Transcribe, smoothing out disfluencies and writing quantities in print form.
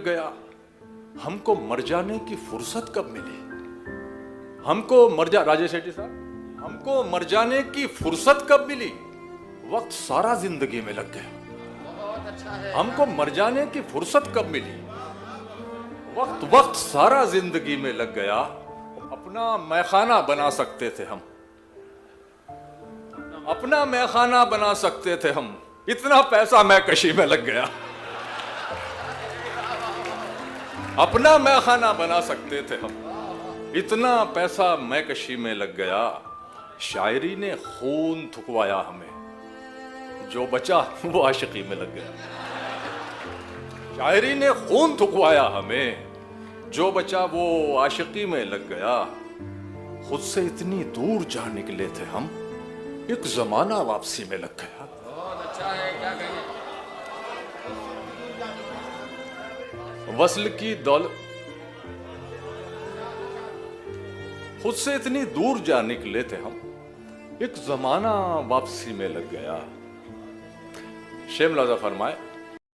गया, हमको मर जाने की फुर्सत कब मिली? हमको राजेश शेट्टी साहब, हमको मर जाने की फुर्सत कब मिली? वक्त सारा जिंदगी में लग गया। हमको मर जाने की फुर्सत कब मिली? वक्त सारा जिंदगी में लग गया। अपना मैखाना बना सकते थे हम, अपना मैखाना बना सकते थे हम, इतना पैसा मैकशी में लग गया। अपना मैखाना बना सकते थे हम, इतना पैसा मैकशी में लग गया। शायरी ने खून थुकवाया हमें, जो बचा वो आशिकी में लग गया। शायरी ने खून थुकवाया हमें, जो बचा वो आशिकी में लग गया। खुद से इतनी दूर जा निकले थे हम, एक जमाना वापसी में लग गया। बहुत अच्छा है, क्या कहें। वस्ल की दौलत, खुद से इतनी दूर जा निकले थे हम, एक जमाना वापसी में लग गया। शेम लाजा फरमाए,